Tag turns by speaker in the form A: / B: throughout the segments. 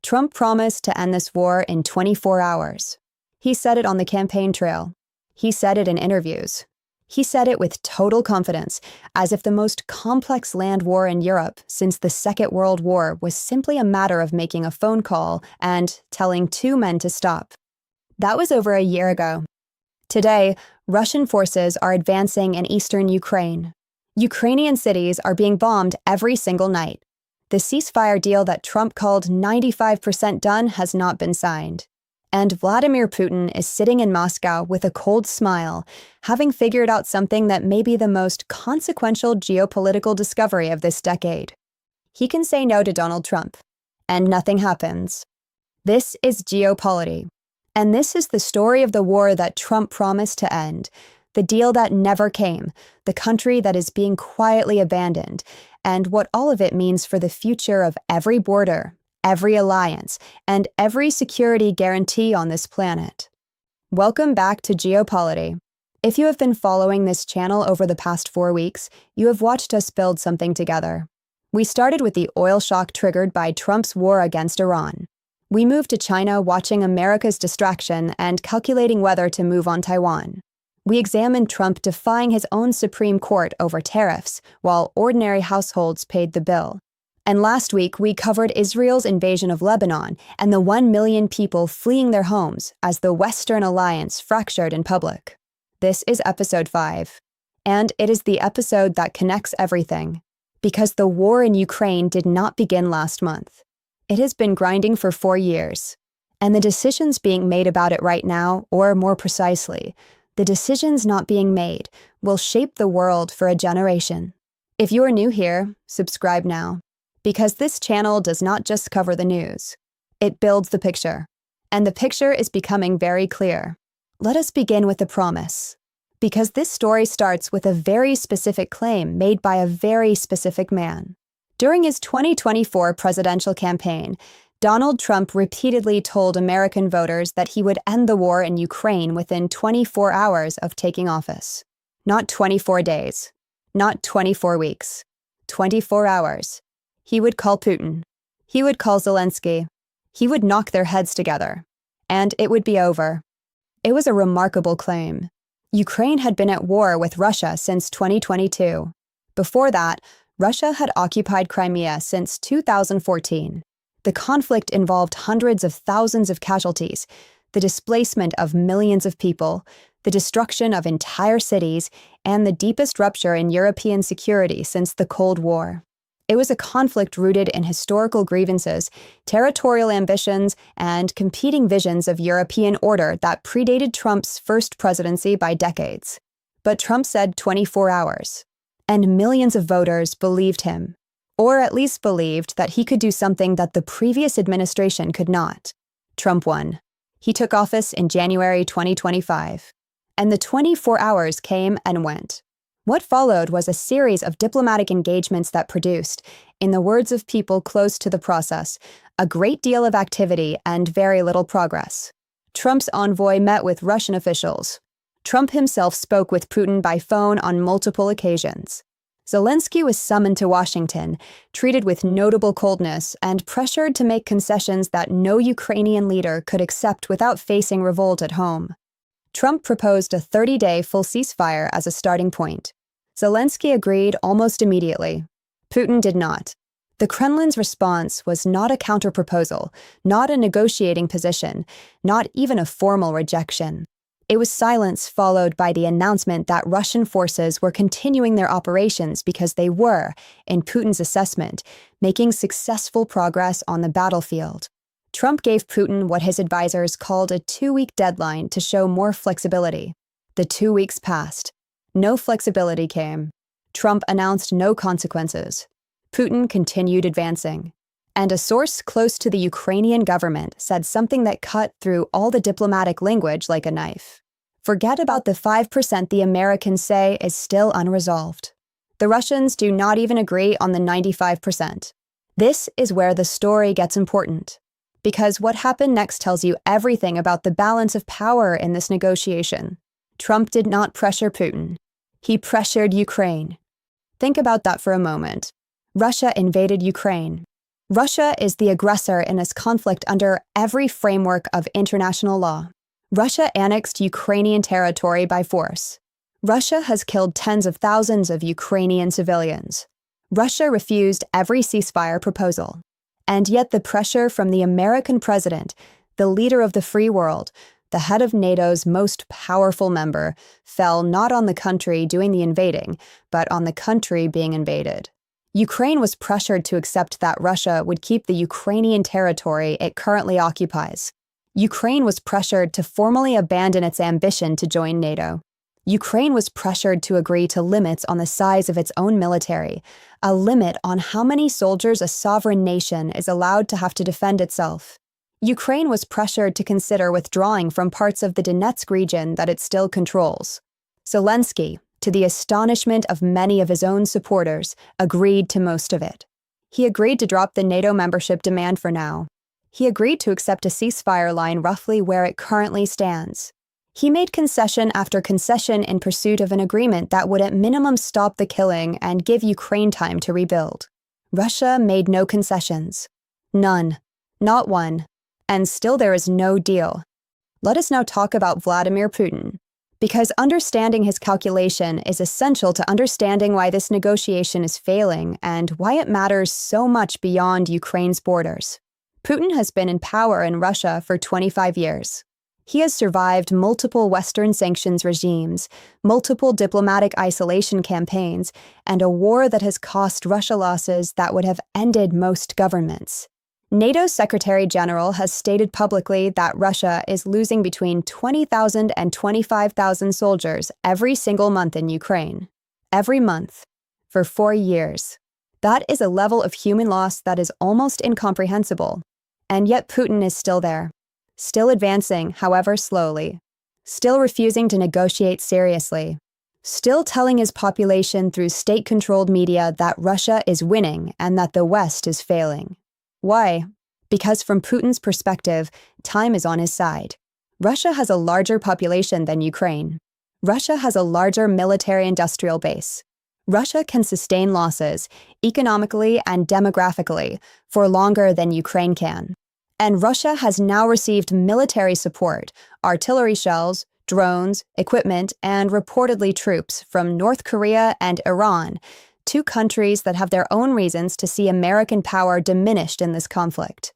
A: Trump promised to end this war in 24 hours. He said it on the campaign trail. He said it in interviews. He said it with total confidence, as if the most complex land war in Europe since the Second World War was simply a matter of making a phone call and telling two men to stop. That was over a year ago. Today, Russian forces are advancing in eastern Ukraine. Ukrainian cities are being bombed every single night. The ceasefire deal that Trump called 95% done has not been signed. And Vladimir Putin is sitting in Moscow with a cold smile, having figured out something that may be the most consequential geopolitical discovery of this decade. He can say no to Donald Trump, and nothing happens. This is Geo Polity, and this is the story of the war that Trump promised to end, the deal that never came, the country that is being quietly abandoned, and what all of it means for the future of every border, every alliance, and every security guarantee on this planet. Welcome back to Geo Polity. If you have been following this channel over the past 4 weeks, you have watched us build something together. We started with the oil shock triggered by Trump's war against Iran. We moved to China watching America's distraction and calculating whether to move on Taiwan. We examined Trump defying his own Supreme Court over tariffs, while ordinary households paid the bill. And last week, we covered Israel's invasion of Lebanon and the 1 million people fleeing their homes as the Western alliance fractured in public. This is episode 5. And it is the episode that connects everything. Because the war in Ukraine did not begin last month. It has been grinding for 4 years. And the decisions being made about it right now, or more precisely, the decisions not being made, will shape the world for a generation. If you are new here, subscribe now. Because this channel does not just cover the news. It builds the picture. And the picture is becoming very clear. Let us begin with the promise. Because this story starts with a very specific claim made by a very specific man. During his 2024 presidential campaign, Donald Trump repeatedly told American voters that he would end the war in Ukraine within 24 hours of taking office. Not 24 days. Not 24 weeks. 24 hours. He would call Putin. He would call Zelensky. He would knock their heads together. And it would be over. It was a remarkable claim. Ukraine had been at war with Russia since 2022. Before that, Russia had occupied Crimea since 2014. The conflict involved hundreds of thousands of casualties, the displacement of millions of people, the destruction of entire cities, and the deepest rupture in European security since the Cold War. It was a conflict rooted in historical grievances, territorial ambitions, and competing visions of European order that predated Trump's first presidency by decades. But Trump said 24 hours. And millions of voters believed him. Or at least believed that he could do something that the previous administration could not. Trump won. He took office in January 2025. And the 24 hours came and went. What followed was a series of diplomatic engagements that produced, in the words of people close to the process, a great deal of activity and very little progress. Trump's envoy met with Russian officials. Trump himself spoke with Putin by phone on multiple occasions. Zelensky was summoned to Washington, treated with notable coldness, and pressured to make concessions that no Ukrainian leader could accept without facing revolt at home. Trump proposed a 30-day full ceasefire as a starting point. Zelensky agreed almost immediately. Putin did not. The Kremlin's response was not a counterproposal, not a negotiating position, not even a formal rejection. It was silence followed by the announcement that Russian forces were continuing their operations because they were, in Putin's assessment, making successful progress on the battlefield. Trump gave Putin what his advisors called a 2-week deadline to show more flexibility. The 2 weeks passed. No flexibility came. Trump announced no consequences. Putin continued advancing. And a source close to the Ukrainian government said something that cut through all the diplomatic language like a knife. Forget about the 5% the Americans say is still unresolved. The Russians do not even agree on the 95%. This is where the story gets important. Because what happened next tells you everything about the balance of power in this negotiation. Trump did not pressure Putin. He pressured Ukraine. Think about that for a moment. Russia invaded Ukraine. Russia is the aggressor in this conflict under every framework of international law. Russia annexed Ukrainian territory by force. Russia has killed tens of thousands of Ukrainian civilians. Russia refused every ceasefire proposal. And yet the pressure from the American president, the leader of the free world, the head of NATO's most powerful member, fell not on the country doing the invading, but on the country being invaded. Ukraine was pressured to accept that Russia would keep the Ukrainian territory it currently occupies. Ukraine was pressured to formally abandon its ambition to join NATO. Ukraine was pressured to agree to limits on the size of its own military, a limit on how many soldiers a sovereign nation is allowed to have to defend itself. Ukraine was pressured to consider withdrawing from parts of the Donetsk region that it still controls. Zelensky, to the astonishment of many of his own supporters, agreed to most of it. He agreed to drop the NATO membership demand for now. He agreed to accept a ceasefire line roughly where it currently stands. He made concession after concession in pursuit of an agreement that would at minimum stop the killing and give Ukraine time to rebuild. Russia made no concessions. None. Not one. And still there is no deal. Let us now talk about Vladimir Putin, because understanding his calculation is essential to understanding why this negotiation is failing and why it matters so much beyond Ukraine's borders. Putin has been in power in Russia for 25 years. He has survived multiple Western sanctions regimes, multiple diplomatic isolation campaigns, and a war that has cost Russia losses that would have ended most governments. NATO's Secretary General has stated publicly that Russia is losing between 20,000 and 25,000 soldiers every single month in Ukraine. Every month. For 4 years. That is a level of human loss that is almost incomprehensible. And yet Putin is still there. Still advancing, however slowly. Still refusing to negotiate seriously. Still telling his population through state-controlled media that Russia is winning and that the West is failing. Why? Because from Putin's perspective, time is on his side. Russia has a larger population than Ukraine. Russia has a larger military-industrial base. Russia can sustain losses, economically and demographically, for longer than Ukraine can. And Russia has now received military support, artillery shells, drones, equipment, and reportedly troops from North Korea and Iran, two countries that have their own reasons to see American power diminished in this conflict.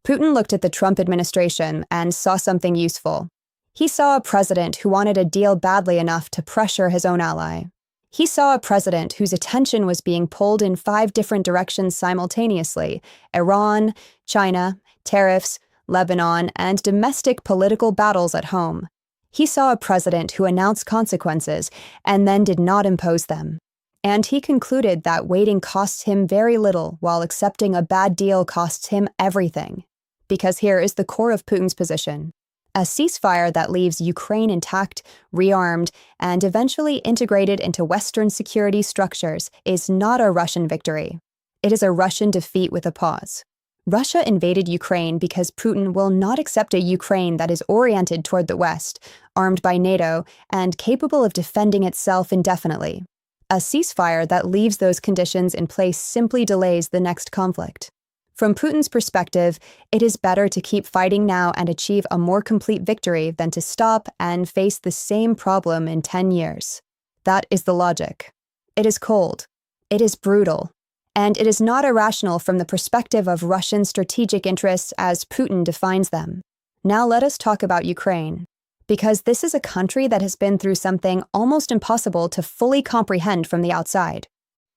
A: Putin looked at the Trump administration and saw something useful. He saw a president who wanted a deal badly enough to pressure his own ally. He saw a president whose attention was being pulled in 5 different directions simultaneously: Iran, China, tariffs, Lebanon, and domestic political battles at home. He saw a president who announced consequences and then did not impose them. And he concluded that waiting costs him very little, while accepting a bad deal costs him everything. Because here is the core of Putin's position. A ceasefire that leaves Ukraine intact, rearmed, and eventually integrated into Western security structures is not a Russian victory. It is a Russian defeat with a pause. Russia invaded Ukraine because Putin will not accept a Ukraine that is oriented toward the West, armed by NATO, and capable of defending itself indefinitely. A ceasefire that leaves those conditions in place simply delays the next conflict. From Putin's perspective, it is better to keep fighting now and achieve a more complete victory than to stop and face the same problem in 10 years. That is the logic. It is cold. It is brutal. And it is not irrational from the perspective of Russian strategic interests as Putin defines them. Now let us talk about Ukraine. Because this is a country that has been through something almost impossible to fully comprehend from the outside.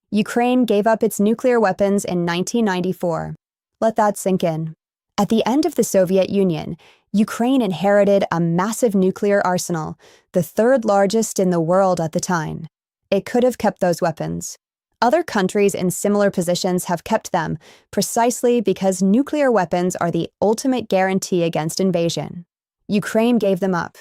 A: Ukraine gave up its nuclear weapons in 1994. Let that sink in. At the end of the Soviet Union, Ukraine inherited a massive nuclear arsenal, the 3rd largest in the world at the time. It could have kept those weapons. Other countries in similar positions have kept them, precisely because nuclear weapons are the ultimate guarantee against invasion. Ukraine gave them up,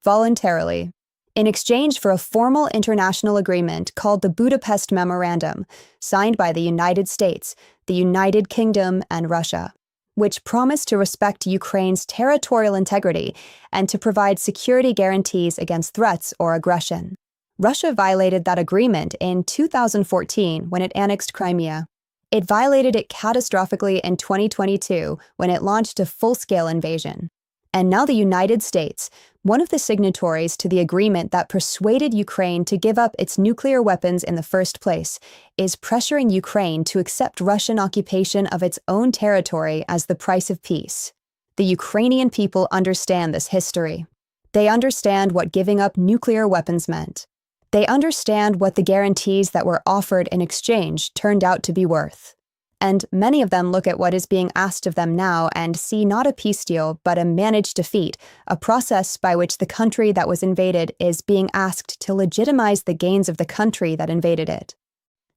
A: voluntarily, in exchange for a formal international agreement called the Budapest Memorandum, signed by the United States, the United Kingdom, and Russia, which promised to respect Ukraine's territorial integrity and to provide security guarantees against threats or aggression. Russia violated that agreement in 2014 when it annexed Crimea. It violated it catastrophically in 2022 when it launched a full-scale invasion. And now the United States, one of the signatories to the agreement that persuaded Ukraine to give up its nuclear weapons in the first place, is pressuring Ukraine to accept Russian occupation of its own territory as the price of peace. The Ukrainian people understand this history. They understand what giving up nuclear weapons meant. They understand what the guarantees that were offered in exchange turned out to be worth. And many of them look at what is being asked of them now and see not a peace deal, but a managed defeat, a process by which the country that was invaded is being asked to legitimize the gains of the country that invaded it.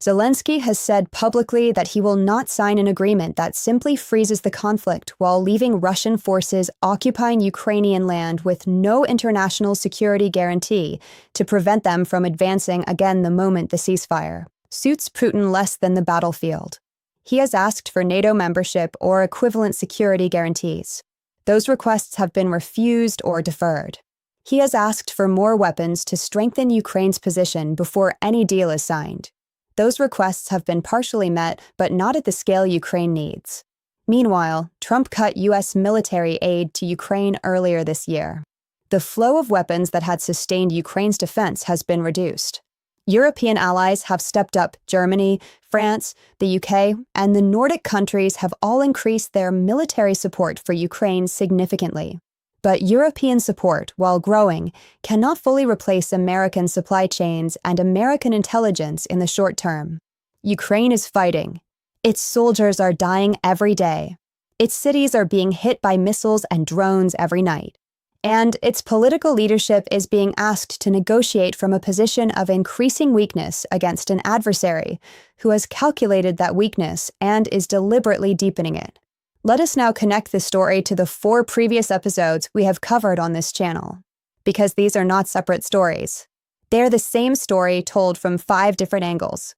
A: Zelensky has said publicly that he will not sign an agreement that simply freezes the conflict while leaving Russian forces occupying Ukrainian land with no international security guarantee to prevent them from advancing again the moment the ceasefire suits Putin less than the battlefield. He has asked for NATO membership or equivalent security guarantees. Those requests have been refused or deferred. He has asked for more weapons to strengthen Ukraine's position before any deal is signed. Those requests have been partially met, but not at the scale Ukraine needs. Meanwhile, Trump cut U.S. military aid to Ukraine earlier this year. The flow of weapons that had sustained Ukraine's defense has been reduced. European allies have stepped up. Germany, France, the UK, and the Nordic countries have all increased their military support for Ukraine significantly. But European support, while growing, cannot fully replace American supply chains and American intelligence in the short term. Ukraine is fighting. Its soldiers are dying every day. Its cities are being hit by missiles and drones every night. And its political leadership is being asked to negotiate from a position of increasing weakness against an adversary who has calculated that weakness and is deliberately deepening it. Let us now connect this story to the 4 previous episodes we have covered on this channel, because these are not separate stories. They are the same story told from 5 different angles.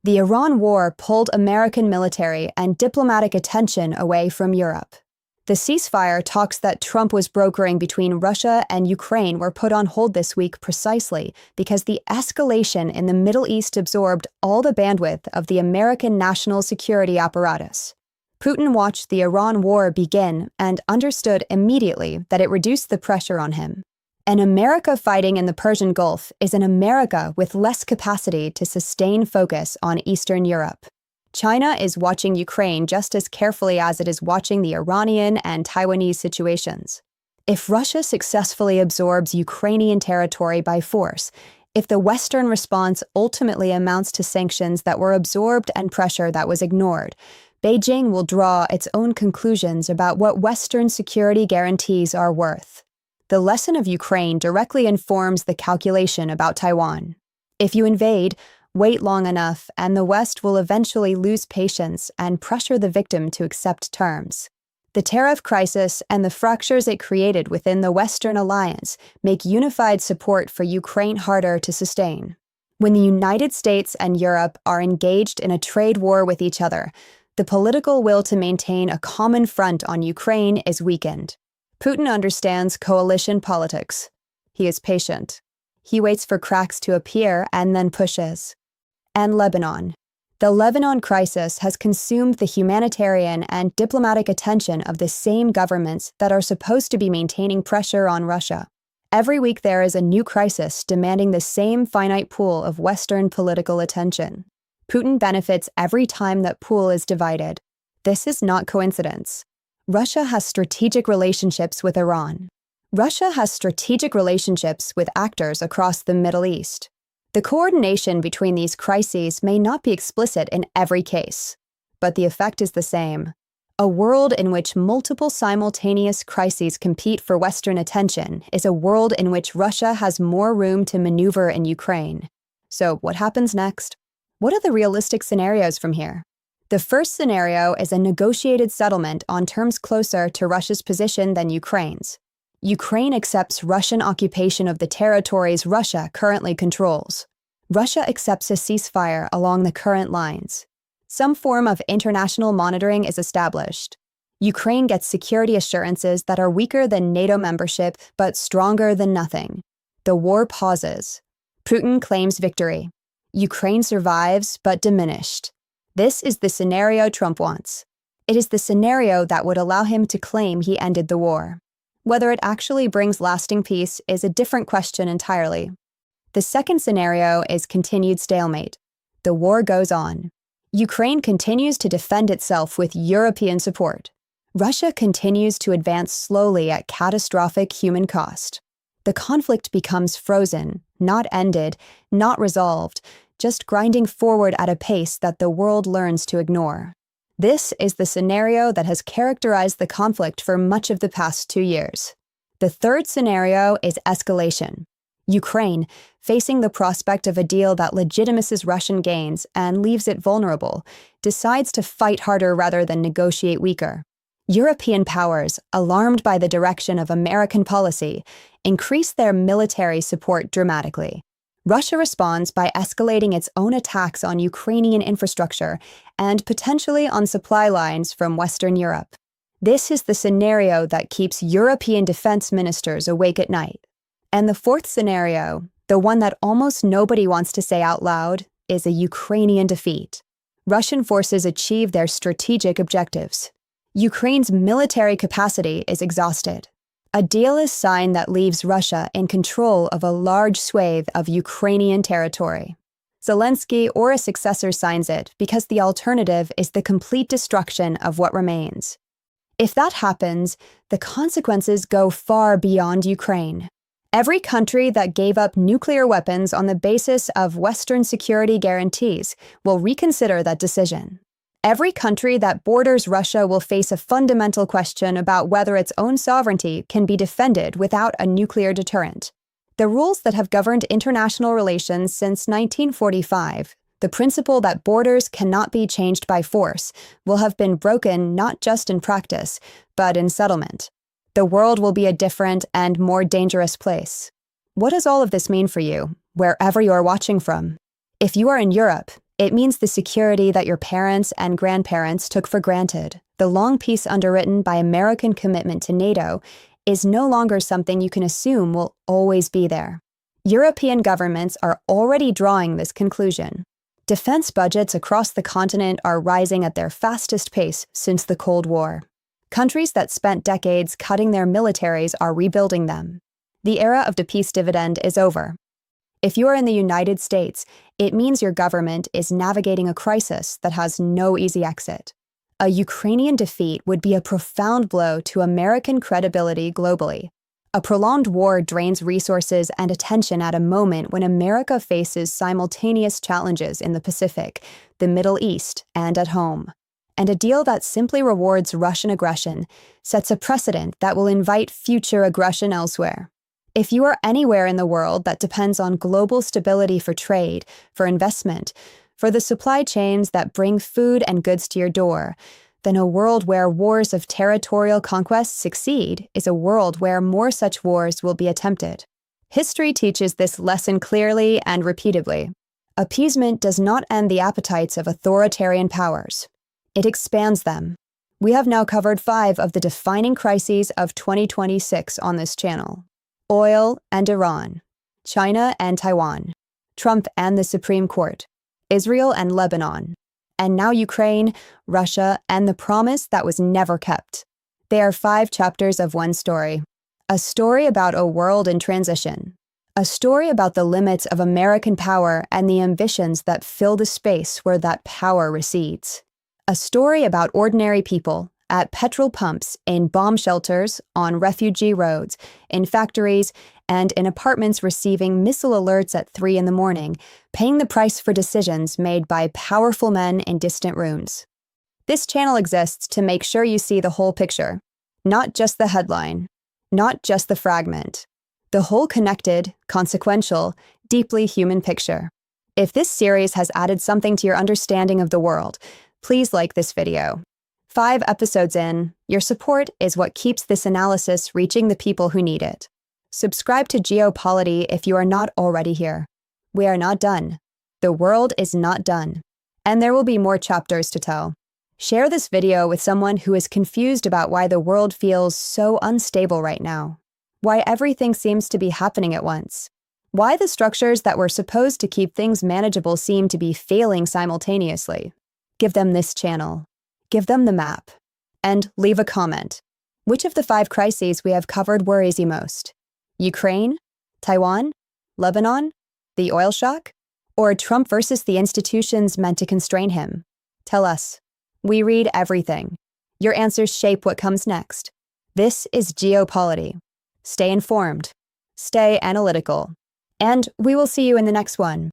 A: The Iran war pulled American military and diplomatic attention away from Europe. The ceasefire talks that Trump was brokering between Russia and Ukraine were put on hold this week precisely because the escalation in the Middle East absorbed all the bandwidth of the American national security apparatus. Putin watched the Iran war begin and understood immediately that it reduced the pressure on him. An America fighting in the Persian Gulf is an America with less capacity to sustain focus on Eastern Europe. China is watching Ukraine just as carefully as it is watching the Iranian and Taiwanese situations. If Russia successfully absorbs Ukrainian territory by force, if the Western response ultimately amounts to sanctions that were absorbed and pressure that was ignored, Beijing will draw its own conclusions about what Western security guarantees are worth. The lesson of Ukraine directly informs the calculation about Taiwan. If you invade, wait long enough, and the West will eventually lose patience and pressure the victim to accept terms. The tariff crisis and the fractures it created within the Western alliance make unified support for Ukraine harder to sustain. When the United States and Europe are engaged in a trade war with each other, the political will to maintain a common front on Ukraine is weakened. Putin understands coalition politics. He is patient. He waits for cracks to appear and then pushes. And Lebanon. The Lebanon crisis has consumed the humanitarian and diplomatic attention of the same governments that are supposed to be maintaining pressure on Russia. Every week there is a new crisis demanding the same finite pool of Western political attention. Putin benefits every time that pool is divided. This is not coincidence. Russia has strategic relationships with Iran. Russia has strategic relationships with actors across the Middle East. The coordination between these crises may not be explicit in every case, but the effect is the same. A world in which multiple simultaneous crises compete for Western attention is a world in which Russia has more room to maneuver in Ukraine. So what happens next? What are the realistic scenarios from here? The first scenario is a negotiated settlement on terms closer to Russia's position than Ukraine's. Ukraine accepts Russian occupation of the territories Russia currently controls. Russia accepts a ceasefire along the current lines. Some form of international monitoring is established. Ukraine gets security assurances that are weaker than NATO membership but stronger than nothing. The war pauses. Putin claims victory. Ukraine survives but diminished. This is the scenario Trump wants. It is the scenario that would allow him to claim he ended the war. Whether it actually brings lasting peace is a different question entirely. The second scenario is continued stalemate. The war goes on. Ukraine continues to defend itself with European support. Russia continues to advance slowly at catastrophic human cost. The conflict becomes frozen, not ended, not resolved, just grinding forward at a pace that the world learns to ignore. This is the scenario that has characterized the conflict for much of the past 2 years. The third scenario is escalation. Ukraine, facing the prospect of a deal that legitimizes Russian gains and leaves it vulnerable, decides to fight harder rather than negotiate weaker. European powers, alarmed by the direction of American policy, increase their military support dramatically. Russia responds by escalating its own attacks on Ukrainian infrastructure and potentially on supply lines from Western Europe. This is the scenario that keeps European defense ministers awake at night. And the fourth scenario, the one that almost nobody wants to say out loud, is a Ukrainian defeat. Russian forces achieve their strategic objectives. Ukraine's military capacity is exhausted. A deal is signed that leaves Russia in control of a large swathe of Ukrainian territory. Zelensky or a successor signs it because the alternative is the complete destruction of what remains. If that happens, the consequences go far beyond Ukraine. Every country that gave up nuclear weapons on the basis of Western security guarantees will reconsider that decision. Every country that borders Russia will face a fundamental question about whether its own sovereignty can be defended without a nuclear deterrent. The rules that have governed international relations since 1945, the principle that borders cannot be changed by force, will have been broken not just in practice, but in settlement. The world will be a different and more dangerous place. What does all of this mean for you, wherever you are watching from? If you are in Europe, it means the security that your parents and grandparents took for granted, the long peace underwritten by American commitment to NATO, is no longer something you can assume will always be there. European governments are already drawing this conclusion. Defense budgets across the continent are rising at their fastest pace since the Cold War. Countries that spent decades cutting their militaries are rebuilding them. The era of the peace dividend is over. If you are in the United States, it means your government is navigating a crisis that has no easy exit. A Ukrainian defeat would be a profound blow to American credibility globally. A prolonged war drains resources and attention at a moment when America faces simultaneous challenges in the Pacific, the Middle East, and at home. And a deal that simply rewards Russian aggression sets a precedent that will invite future aggression elsewhere. If you are anywhere in the world that depends on global stability for trade, for investment, for the supply chains that bring food and goods to your door, then a world where wars of territorial conquest succeed is a world where more such wars will be attempted. History teaches this lesson clearly and repeatedly. Appeasement does not end the appetites of authoritarian powers. It expands them. We have now covered 5 of the defining crises of 2026 on this channel. Oil and Iran, China and Taiwan, Trump and the Supreme Court, Israel and Lebanon, and now Ukraine, Russia, and the promise that was never kept. They are 5 chapters of one story. A story about a world in transition. A story about the limits of American power and the ambitions that fill the space where that power recedes. A story about ordinary people, at petrol pumps, in bomb shelters, on refugee roads, in factories, and in apartments receiving missile alerts at 3 a.m, paying the price for decisions made by powerful men in distant rooms. This channel exists to make sure you see the whole picture, not just the headline, not just the fragment, the whole connected, consequential, deeply human picture. If this series has added something to your understanding of the world, please like this video. 5 episodes in, your support is what keeps this analysis reaching the people who need it. Subscribe to Geo Polity if you are not already here. We are not done. The world is not done. And there will be more chapters to tell. Share this video with someone who is confused about why the world feels so unstable right now. Why everything seems to be happening at once. Why the structures that were supposed to keep things manageable seem to be failing simultaneously. Give them this channel. Give them the map. And leave a comment. Which of the 5 crises we have covered worries you most? Ukraine? Taiwan? Lebanon? The oil shock? Or Trump versus the institutions meant to constrain him? Tell us. We read everything. Your answers shape what comes next. This is Geo Polity. Stay informed. Stay analytical. And we will see you in the next one.